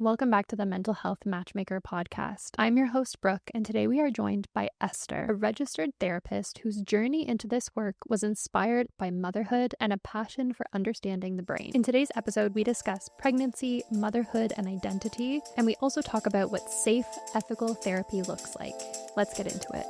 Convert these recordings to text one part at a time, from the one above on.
Welcome back to the Mental Health Matchmaker podcast. I'm your host, Brooke, and today we are joined by Esther, a registered therapist whose journey into this work was inspired by motherhood and a passion for understanding the brain. In today's episode, we discuss pregnancy, motherhood, and identity, and we also talk about what safe, ethical therapy looks like. Let's get into it.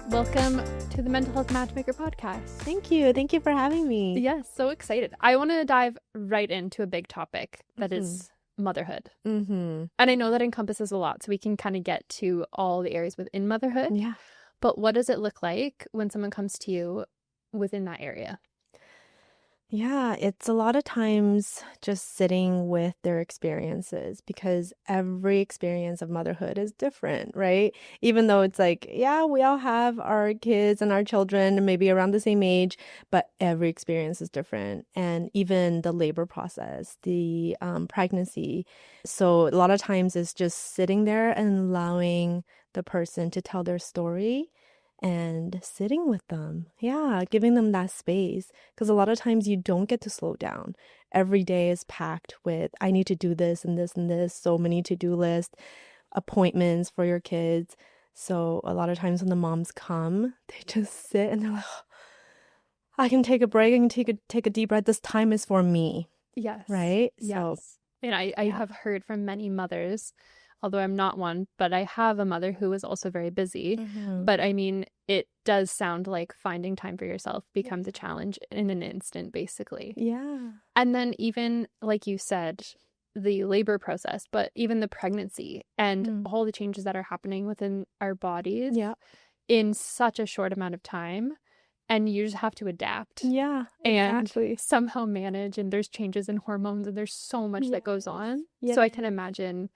Welcome to the Mental Health Matchmaker podcast. Thank you. Thank you for having me. Yes, so excited. I want to dive right into a big topic that is motherhood. And I know that encompasses a lot, so we can kind of get to all the areas within motherhood. Yeah. But what does it look like when someone comes to you within that area? Yeah, it's a lot of times just sitting with their experiences because every experience of motherhood is different, right? Even though it's like, yeah, we all have our kids and our children maybe around the same age, but every experience is different. And even the labor process, the pregnancy. So a lot of times it's just sitting there and allowing the person to tell their story and sitting with them. Yeah, giving them that space. Because a lot of times you don't get to slow down. Every day is packed with, I need to do this and this and this. So many to-do lists, appointments for your kids. So a lot of times when the moms come, they just sit and they're like, oh, I can take a break. I can take a deep breath. This time is for me. Yes. Right? Yes. So, and I have heard from many mothers, although I'm not one, but I have a mother who is also very busy. But I mean, it does sound like finding time for yourself becomes a challenge in an instant, basically. Yeah. And then even, like you said, the labor process, but even the pregnancy and all the changes that are happening within our bodies in such a short amount of time. And you just have to adapt. Yeah, exactly. And somehow manage. And there's changes in hormones and there's so much that goes on. So I can imagine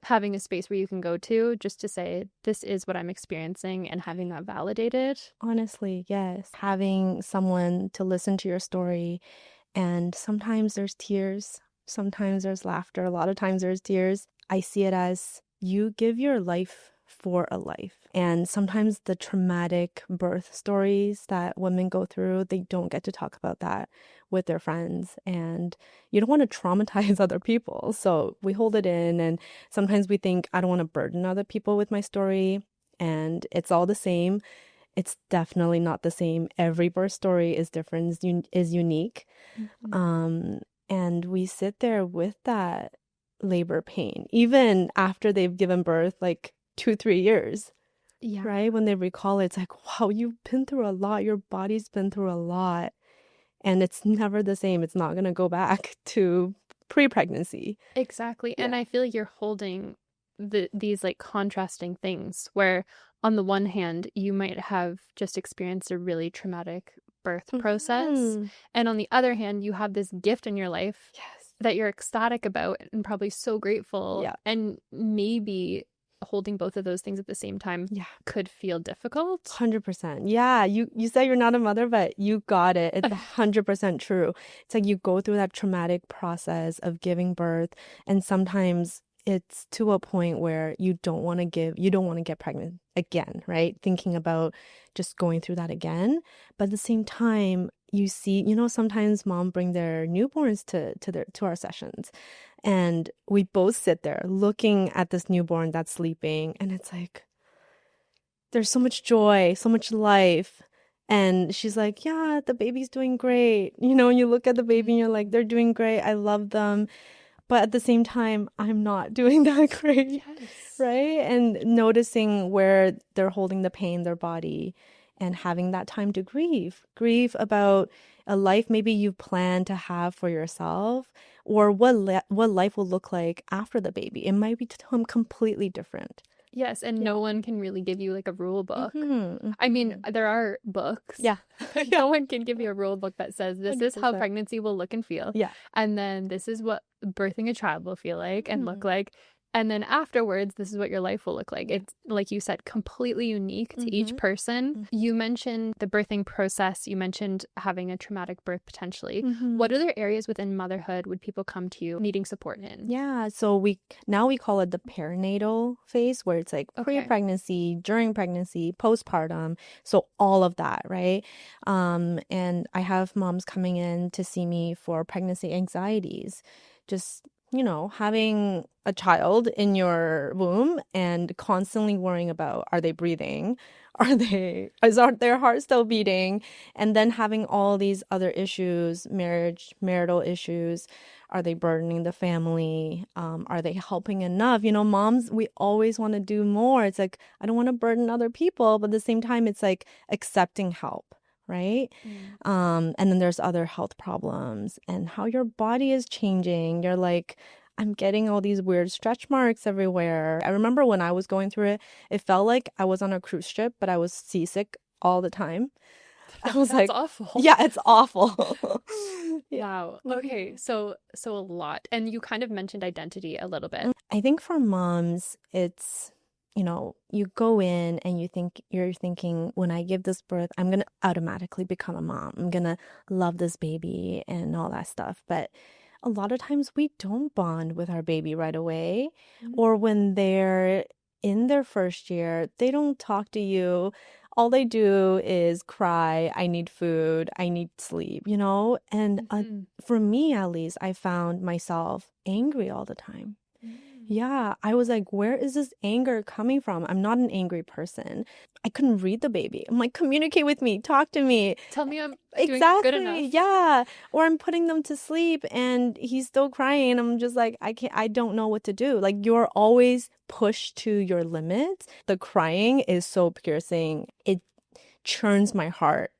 having a space where you can go to just to say, this is what I'm experiencing, and having that validated. Honestly, yes. Having someone to listen to your story, and sometimes there's tears, sometimes there's laughter, a lot of times there's tears. I see it as you give your life for a life. And sometimes the traumatic birth stories that women go through, they don't get to talk about that with their friends. And you don't want to traumatize other people. So we hold it in. And sometimes we think, I don't want to burden other people with my story. And it's all the same. It's definitely not the same. Every birth story is different, is unique. And we sit there with that labor pain, even after they've given birth, like 2-3 years. Yeah. Right? When they recall it, it's like, wow, you've been through a lot. Your body's been through a lot. And it's never the same. It's not going to go back to pre-pregnancy. Exactly. And I feel like you're holding these like contrasting things where on the one hand, you might have just experienced a really traumatic birth process. And on the other hand, you have this gift in your life that you're ecstatic about and probably so grateful. Yeah. And maybe holding both of those things at the same time could feel difficult. 100%. Yeah, you say you're not a mother, but you got it. It's 100% true. It's like you go through that traumatic process of giving birth, and sometimes it's to a point where you don't want to get pregnant again, right? Thinking about just going through that again. But at the same time, you see, sometimes mom bring their newborns to our sessions. And we both sit there looking at this newborn that's sleeping. And it's like, there's so much joy, so much life. And she's like, yeah, the baby's doing great. You look at the baby and you're like, they're doing great. I love them. But at the same time, I'm not doing that great. Right? And noticing where they're holding the pain, their body, and having that time to grieve about a life maybe you plan to have for yourself, or what life will look like after the baby. It might become completely different. Yes, and no one can really give you like a rule book. I mean, there are books. Yeah. No one can give you a rule book that says this is how 100%. pregnancy will look and feel. Yeah. And then this is what birthing a child will feel like and look like. And then afterwards, this is what your life will look like. It's, like you said, completely unique to each person. You mentioned the birthing process. You mentioned having a traumatic birth potentially. What other areas within motherhood would people come to you needing support in? Yeah, so we call it the perinatal phase, where it's like pre-pregnancy, during pregnancy, postpartum. So all of that, right? And I have moms coming in to see me for pregnancy anxieties. Just, having a child in your womb and constantly worrying about, are they breathing? Is their heart still beating? And then having all these other issues, marital issues. Are they burdening the family? Are they helping enough? Moms, we always want to do more. It's like, I don't want to burden other people, but at the same time, it's like accepting help, right? And then there's other health problems and how your body is changing. You're like, I'm getting all these weird stretch marks everywhere. I remember when I was going through it, it felt like I was on a cruise ship, but I was seasick all the time. I was That's awful. Yeah, it's awful. Wow. Okay. So a lot. And you kind of mentioned identity a little bit. I think for moms, it's, you go in and you're thinking, when I give this birth, I'm going to automatically become a mom. I'm going to love this baby and all that stuff. But a lot of times we don't bond with our baby right away. Or when they're in their first year, they don't talk to you. All they do is cry, I need food, I need sleep, And for me, at least, I found myself angry all the time. Yeah, I was like, where is this anger coming from? I'm not an angry person. I couldn't read the baby. I'm like, communicate with me, talk to me. Tell me I'm doing good enough. Yeah. Or I'm putting them to sleep and he's still crying. I'm just like, I don't know what to do. Like, you're always pushed to your limits. The crying is so piercing. It churns my heart.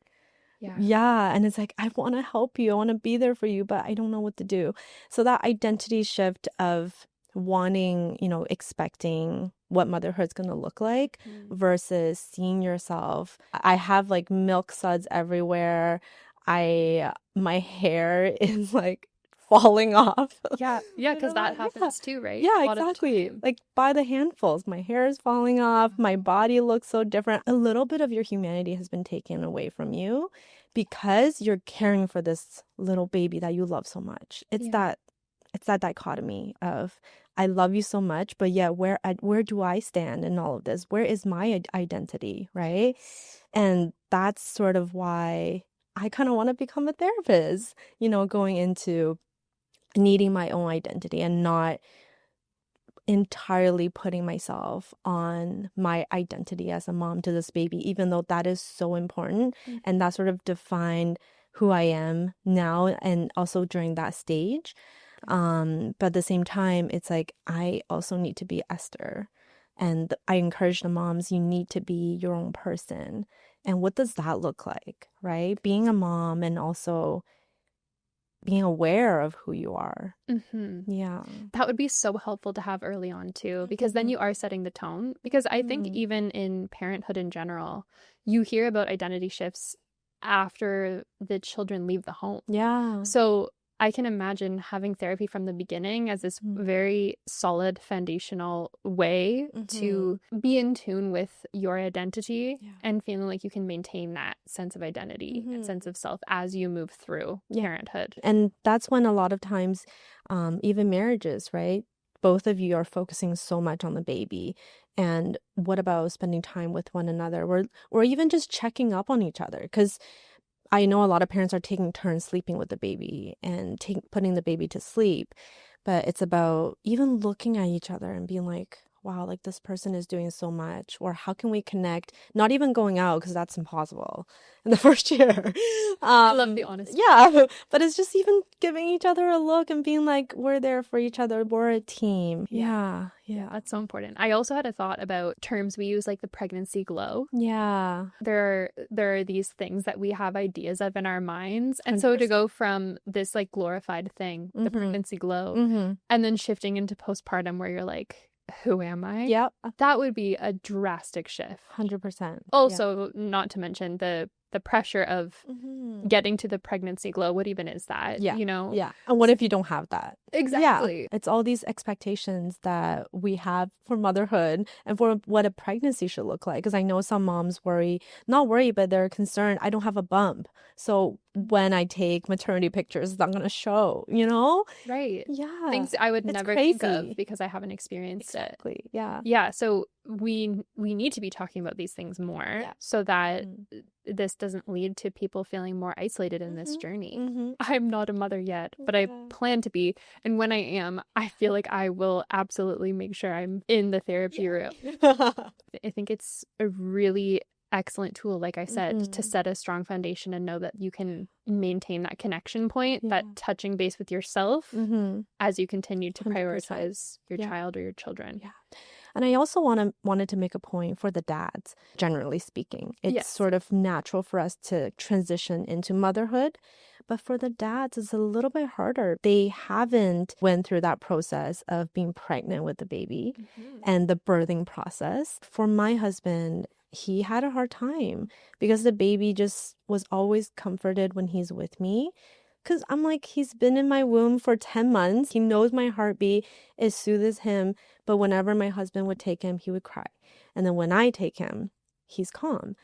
Yeah. And it's like, I want to help you. I want to be there for you, but I don't know what to do. So that identity shift of wanting, expecting what motherhood's going to look like versus seeing yourself. I have like milk suds everywhere. My hair is like falling off. Yeah, because that happens too, right? Yeah, exactly. Like by the handfuls, my hair is falling off. My body looks so different. A little bit of your humanity has been taken away from you because you're caring for this little baby that you love so much. It's that dichotomy of, I love you so much, but yeah, where do I stand in all of this? Where is my identity, right? And that's sort of why I kind of want to become a therapist, going into needing my own identity and not entirely putting myself on my identity as a mom to this baby, even though that is so important. And that sort of defined who I am now and also during that stage. But at the same time, it's like, I also need to be Esther. And I encourage the moms, you need to be your own person. And what does that look like, right? Being a mom and also being aware of who you are. Yeah. That would be so helpful to have early on too, because then you are setting the tone. Because I think even in parenthood in general, you hear about identity shifts after the children leave the home. Yeah. So I can imagine having therapy from the beginning as this very solid foundational way to be in tune with your identity and feeling like you can maintain that sense of identity and sense of self as you move through parenthood. And that's when a lot of times, even marriages, right? Both of you are focusing so much on the baby. And what about spending time with one another or even just checking up on each other? Because I know a lot of parents are taking turns sleeping with the baby and putting the baby to sleep, but it's about even looking at each other and being like, wow, like this person is doing so much, or how can we connect? Not even going out, because that's impossible in the first year. I love the honesty. Yeah, but it's just even giving each other a look and being like, we're there for each other. We're a team. Yeah, that's so important. I also had a thought about terms we use, like the pregnancy glow. Yeah. There are these things that we have ideas of in our minds. And so to go from this like glorified thing, the pregnancy glow, and then shifting into postpartum where you're like, who am I? Yep. That would be a drastic shift. 100%. Also, not to mention the the pressure of Mm-hmm. getting to the pregnancy glow. What even is that? Yeah. You know? Yeah. And what if you don't have that? Exactly. Yeah. It's all these expectations that we have for motherhood and for what a pregnancy should look like. Because I know some moms not worry, but they're concerned, I don't have a bump. So when I take maternity pictures, it's not going to show, you know? Right. Yeah. Things I would It's never crazy. think of because I haven't experienced it. Exactly. Yeah. Yeah. So we need to be talking about these things more so that this doesn't lead to people feeling more isolated in this journey. Mm-hmm. I'm not a mother yet, but I plan to be. And when I am, I feel like I will absolutely make sure I'm in the therapy room. I think it's a really excellent tool, like I said, to set a strong foundation and know that you can maintain that connection point, that touching base with yourself as you continue to 100%. prioritize your child or your children. Yeah. And I also wanted to make a point for the dads, generally speaking. It's sort of natural for us to transition into motherhood. But for the dads, it's a little bit harder. They haven't went through that process of being pregnant with the baby and the birthing process. For my husband, he had a hard time because the baby just was always comforted when he's with me. Because I'm like, he's been in my womb for 10 months. He knows my heartbeat. It soothes him. But whenever my husband would take him, he would cry. And then when I take him, he's calm.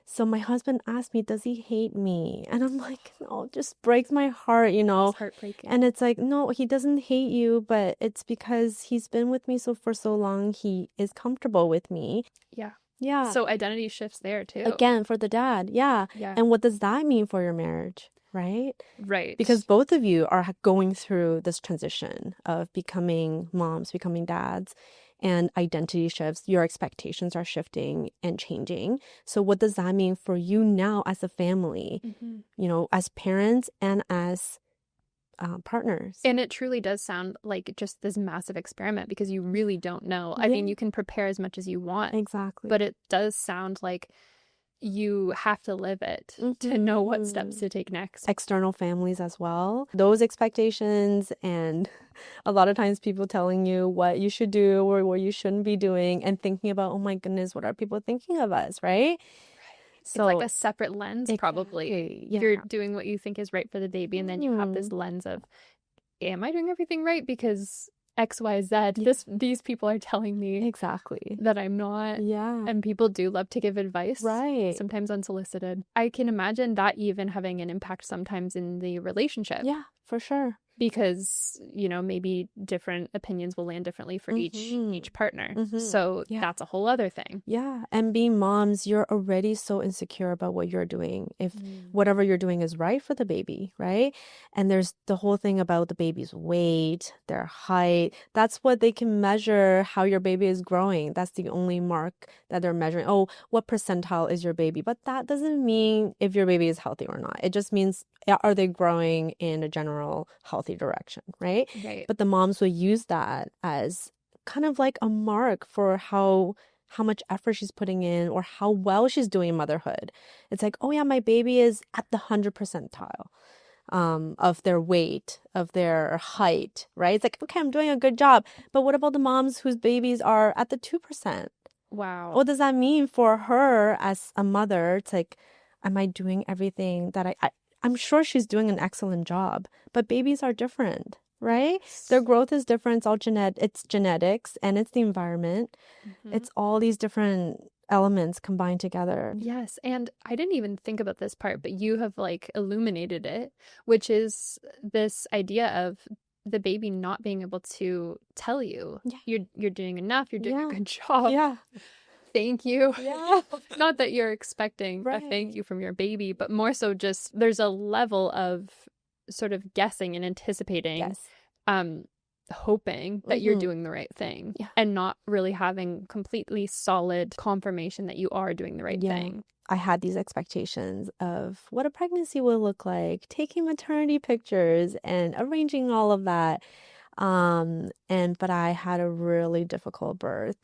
So my husband asked me, does he hate me? And I'm like, no, it just breaks my heart, you know. It's heartbreaking. And it's like, no, he doesn't hate you, but it's because he's been with me for so long. He is comfortable with me. Yeah. Yeah. So identity shifts there too. Again, for the dad. Yeah. And what does that mean for your marriage? Right? Right. Because both of you are going through this transition of becoming moms, becoming dads, and identity shifts. Your expectations are shifting and changing. So what does that mean for you now as a family, you know, as parents and as partners? And it truly does sound like just this massive experiment because you really don't know. I mean, you can prepare as much as you want. Exactly. But it does sound like you have to live it to know what steps to take next. External families as well. Those expectations and a lot of times people telling you what you should do or what you shouldn't be doing and thinking about, oh my goodness, what are people thinking of us, right? So, it's like a separate lens, probably. Yeah. You're doing what you think is right for the baby, and then you have this lens of, am I doing everything right? Because X, Y, Z, these people are telling me that I'm not. Yeah. And people do love to give advice. Right. Sometimes unsolicited. I can imagine that even having an impact sometimes in the relationship. Yeah, for sure. Because, you know, maybe different opinions will land differently for each partner. So that's a whole other thing. Yeah. And being moms, you're already so insecure about what you're doing. If whatever you're doing is right for the baby, right? And there's the whole thing about the baby's weight, their height. That's what they can measure how your baby is growing. That's the only mark that they're measuring. Oh, what percentile is your baby? But that doesn't mean if your baby is healthy or not. It just means, are they growing in a general healthy direction, right? But the moms will use that as kind of like a mark for how much effort she's putting in or how well she's doing motherhood. It's like, oh yeah, my baby is at the 100 percentile of their weight, of their height, right? It's like, okay, I'm doing a good job. But what about the moms whose babies are at the 2%? Wow. What does that mean for her as a mother? It's like, am I doing everything that I'm sure she's doing an excellent job, but babies are different, right? Their growth is different. It's genetics and it's the environment. It's all these different elements combined together. Yes. And I didn't even think about this part, but you have like illuminated it, which is this idea of the baby not being able to tell you you're doing enough, you're doing a good job. Yeah. Thank you. Yeah. Not that you're expecting a thank you from your baby, but more so just there's a level of sort of guessing and anticipating, hoping that you're doing the right thing and not really having completely solid confirmation that you are doing the right thing. I had these expectations of what a pregnancy will look like, taking maternity pictures and arranging all of that. But I had a really difficult birth.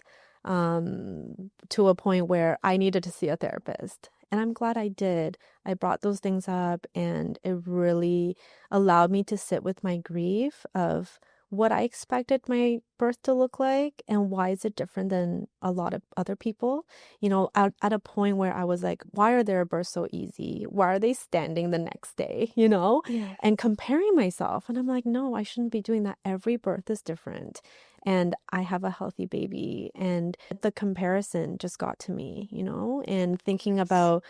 To a point where I needed to see a therapist. And I'm glad I did. I brought those things up and it really allowed me to sit with my grief of what I expected my birth to look like and why is it different than a lot of other people. At a point where I was like, why are their births so easy? Why are they standing the next day? Yeah. And comparing myself. And I'm like, no, I shouldn't be doing that. Every birth is different. And I have a healthy baby. And the comparison just got to me, and thinking about,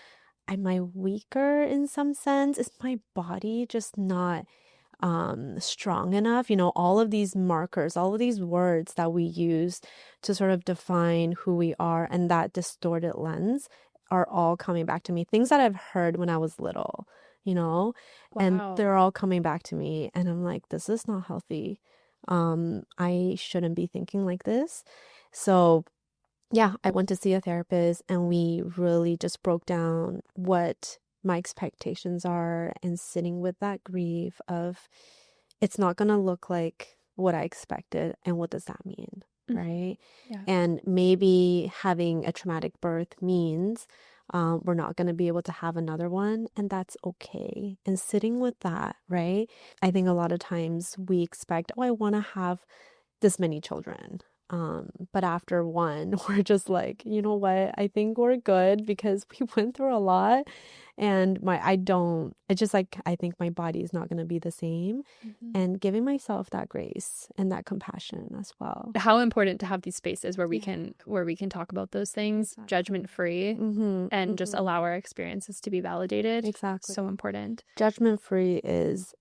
am I weaker in some sense? Is my body just not strong enough? All of these markers, all of these words that we use to sort of define who we are, and that distorted lens are all coming back to me. Things that I've heard when I was little, and Wow. they're all coming back to me. And I'm like, this is not healthy. I shouldn't be thinking like this. So yeah, I went to see a therapist and we really just broke down what my expectations are and sitting with that grief of, it's not going to look like what I expected. And what does that mean? Right? Yeah. And maybe having a traumatic birth means we're not going to be able to have another one, and that's okay. And sitting with that, right? I think a lot of times we expect, oh, I want to have this many children. But after one, we're just like, you know what? I think we're good because we went through a lot, and I think my body is not going to be the same, and giving myself that grace and that compassion as well. How important to have these spaces where we can talk about those things judgment free and just allow our experiences to be validated. Exactly. So important. Judgment free is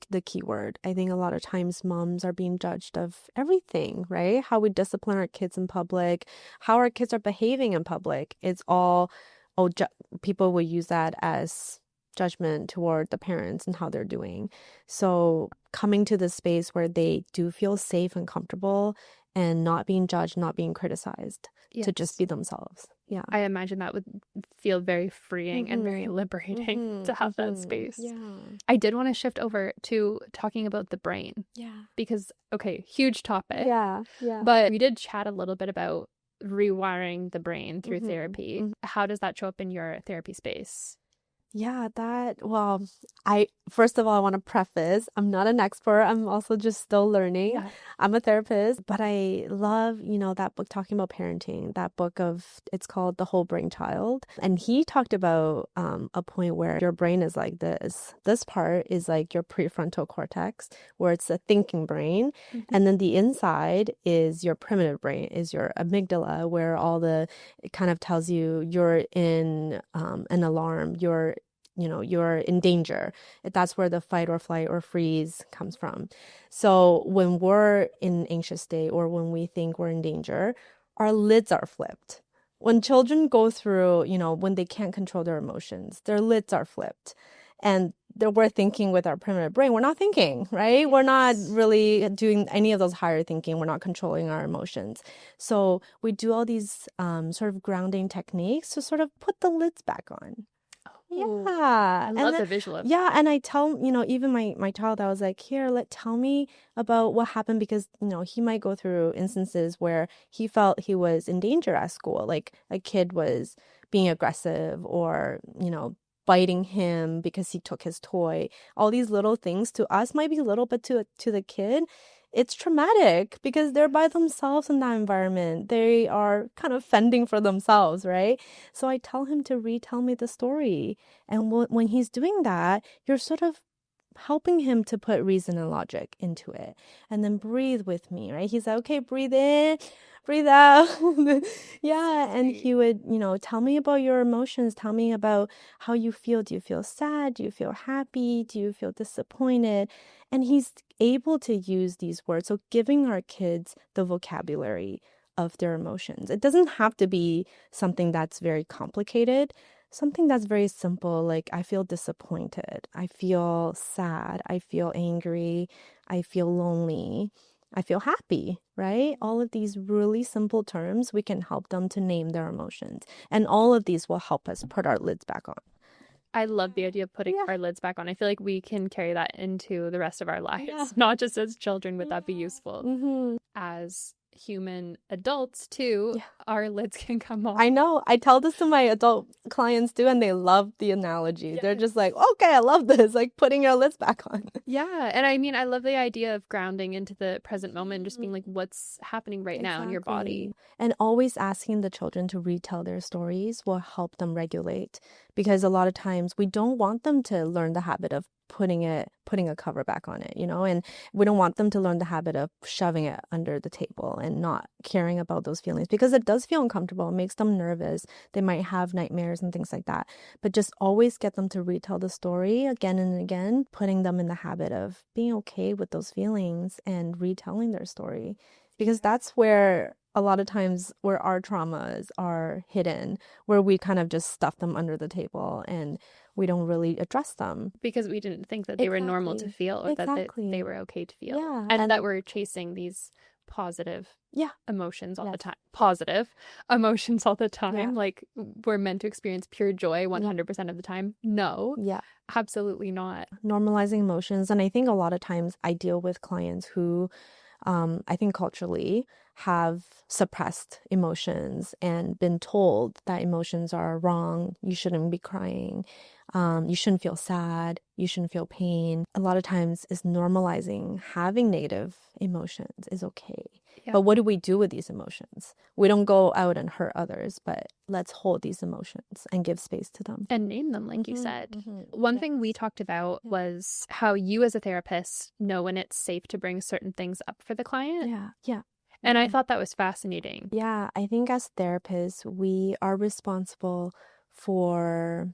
the key word. I think a lot of times moms are being judged of everything, right? How we discipline our kids in public, how our kids are behaving in public. It's all, people will use that as judgment toward the parents and how they're doing. So coming to the space where they do feel safe and comfortable and not being judged, not being criticized, to just be themselves. Yeah. I imagine that would feel very freeing and very liberating to have that space. Yeah. I did want to shift over to talking about the brain. Yeah. Because, okay, huge topic. Yeah. But we did chat a little bit about rewiring the brain through therapy. How does that show up in your therapy space? Yeah, first of all, I want to preface, I'm not an expert. I'm also just still learning. Yeah. I'm a therapist, but I love, that book talking about parenting, it's called The Whole Brain Child. And he talked about a point where your brain is like this. This part is like your prefrontal cortex, where it's a thinking brain. And then the inside is your primitive brain, is your amygdala, where it kind of tells you you're in an alarm, you're in danger. That's where the fight or flight or freeze comes from. So when we're in an anxious state or when we think we're in danger, our lids are flipped. When children go through, when they can't control their emotions, their lids are flipped. And we're thinking with our primitive brain. We're not thinking, right? Yes. We're not really doing any of those higher thinking. We're not controlling our emotions. So we do all these sort of grounding techniques to sort of put the lids back on. Yeah. I love the visual of Yeah. And I tell, even my child, I was like, here, tell me about what happened, because, he might go through instances where he felt he was in danger at school. Like a kid was being aggressive or, biting him because he took his toy. All these little things to us might be little, but to the kid, it's traumatic because they're by themselves in that environment. They are kind of fending for themselves, right? So I tell him to retell me the story. And when he's doing that, you're sort of helping him to put reason and logic into it. And then breathe with me, right? He's like, okay, breathe in, breathe out. Yeah. And he would, tell me about your emotions. Tell me about how you feel. Do you feel sad? Do you feel happy? Do you feel disappointed? And he's able to use these words. So giving our kids the vocabulary of their emotions. It doesn't have to be something that's very complicated. Something that's very simple, like I feel disappointed, I feel sad, I feel angry, I feel lonely, I feel happy, right? All of these really simple terms, we can help them to name their emotions. And all of these will help us put our lids back on. I love the idea of putting our lids back on. I feel like we can carry that into the rest of our lives, not just as children. Would that be useful? As human adults too, Yeah. our lids can come off. I know. I tell this to my adult clients too, and they love the analogy. Yes. They're just like, okay, I love this, like putting your lids back on. Yeah. And I mean, I love the idea of grounding into the present moment, just being like, what's happening right now in your body. And always asking the children to retell their stories will help them regulate, because a lot of times we don't want them to learn the habit of putting a cover back on it, you know, and we don't want them to learn the habit of shoving it under the table and not caring about those feelings, because it does feel uncomfortable. It makes them nervous. They might have nightmares and things like that. But just always get them to retell the story again and again, putting them in the habit of being okay with those feelings and retelling their story, because that's where a lot of times where our traumas are hidden, where we kind of just stuff them under the table and we don't really address them. Because we didn't think that they were normal to feel, or that they were okay to feel. Yeah. And that we're chasing these positive emotions all the time. Positive emotions all the time. Yeah. Like we're meant to experience pure joy 100% of the time. No. Yeah. Absolutely not. Normalizing emotions. And I think a lot of times I deal with clients who I think culturally have suppressed emotions and been told that emotions are wrong. You shouldn't be crying. You shouldn't feel sad. You shouldn't feel pain. A lot of times is normalizing having negative emotions is okay. Yeah. But what do we do with these emotions? We don't go out and hurt others, but let's hold these emotions and give space to them. And name them, like you said. One thing we talked about was how you as a therapist know when it's safe to bring certain things up for the client. Yeah. And I thought that was fascinating. Yeah, I think as therapists, we are responsible for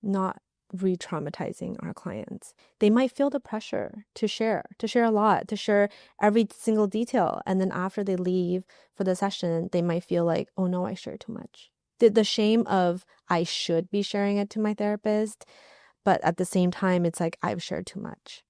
not re-traumatizing our clients. They might feel the pressure to share a lot, to share every single detail. And then after they leave for the session, they might feel like, oh no, I shared too much. The shame of I should be sharing it to my therapist, but at the same time, it's like I've shared too much.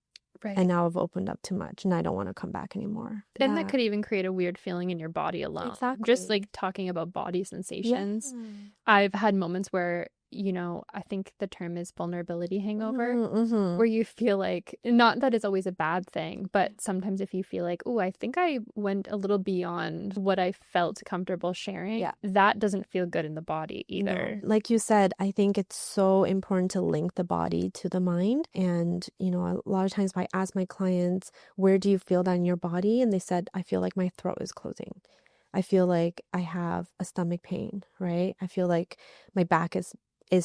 Right. And now I've opened up too much and I don't want to come back anymore. And that could even create a weird feeling in your body alone. Exactly. Just like talking about body sensations. Yeah. I've had moments where, you know, I think the term is vulnerability hangover, where you feel like, not that it's always a bad thing, but sometimes if you feel like, oh, I think I went a little beyond what I felt comfortable sharing, that doesn't feel good in the body either. No. Like you said, I think it's so important to link the body to the mind. And, you know, a lot of times I ask my clients, where do you feel that in your body? And they said, I feel like my throat is closing. I feel like I have a stomach pain, right? I feel like my back is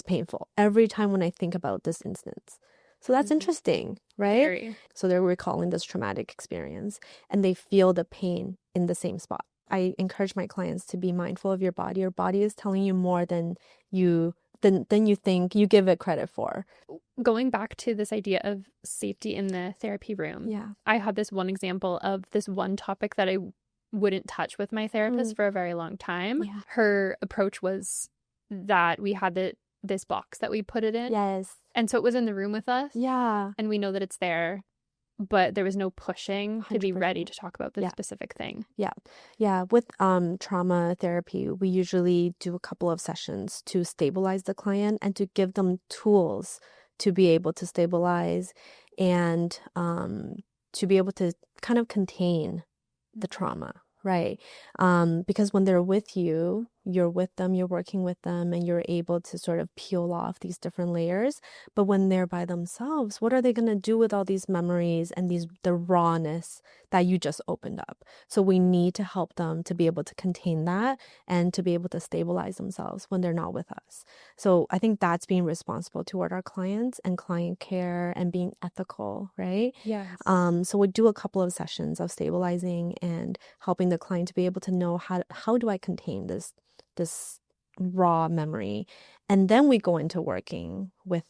painful every time when I think about this instance. So that's interesting, right? Very. So they're recalling this traumatic experience and they feel the pain in the same spot. I encourage my clients to be mindful of your body. Your body is telling you more than you think you give it credit for. Going back to this idea of safety in the therapy room, I had this one example of this one topic that I wouldn't touch with my therapist for a very long time. Her approach was that we had this box that we put it in. Yes. And so it was in the room with us. Yeah. And we know that it's there, but there was no pushing 100%. To be ready to talk about this specific thing. Yeah. With trauma therapy, we usually do a couple of sessions to stabilize the client and to give them tools to be able to stabilize and to be able to kind of contain the trauma, right? Because when they're with you, you're with them, you're working with them, and you're able to sort of peel off these different layers. But when they're by themselves, what are they going to do with all these memories and the rawness that you just opened up? So we need to help them to be able to contain that and to be able to stabilize themselves when they're not with us. So I think that's being responsible toward our clients and client care and being ethical, right? Yes. So we do a couple of sessions of stabilizing and helping the client to be able to know how do I contain this raw memory. And then we go into working with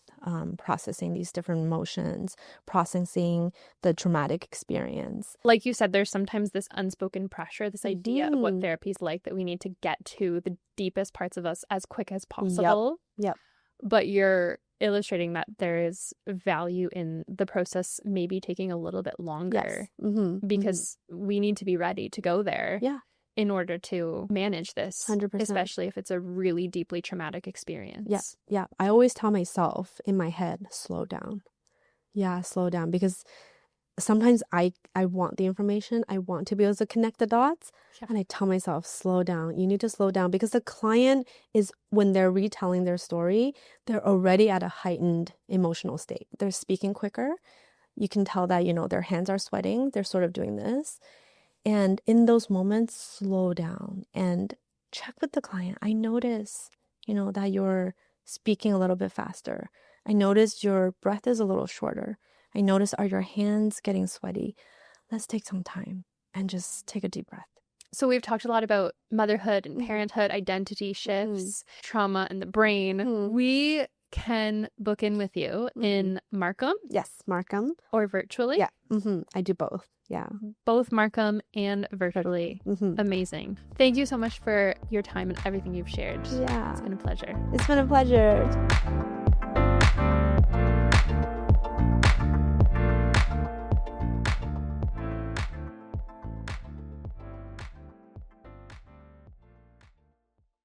processing these different emotions, processing the traumatic experience. Like you said, there's sometimes this unspoken pressure, this idea of what therapy is like, that we need to get to the deepest parts of us as quick as possible. Yep. But you're illustrating that there is value in the process maybe taking a little bit longer. Yes. Because we need to be ready to go there. Yeah. In order to manage this, 100%. Especially if it's a really deeply traumatic experience. Yeah. I always tell myself in my head, slow down. Yeah, slow down. Because sometimes I want the information. I want to be able to connect the dots. Yeah. And I tell myself, slow down. You need to slow down, because the client is, when they're retelling their story, they're already at a heightened emotional state. They're speaking quicker. You can tell that, their hands are sweating. They're sort of doing this. And in those moments, slow down and check with the client. I notice, that you're speaking a little bit faster. I noticed your breath is a little shorter. I notice, are your hands getting sweaty? Let's take some time and just take a deep breath. So we've talked a lot about motherhood and parenthood, identity shifts, trauma in the brain. We can book in with you in Markham. Yes, Markham. Or virtually. Yeah, I do both. Yeah. Both Markham and virtually. Amazing. Thank you so much for your time and everything you've shared. Yeah. It's been a pleasure. It's been a pleasure.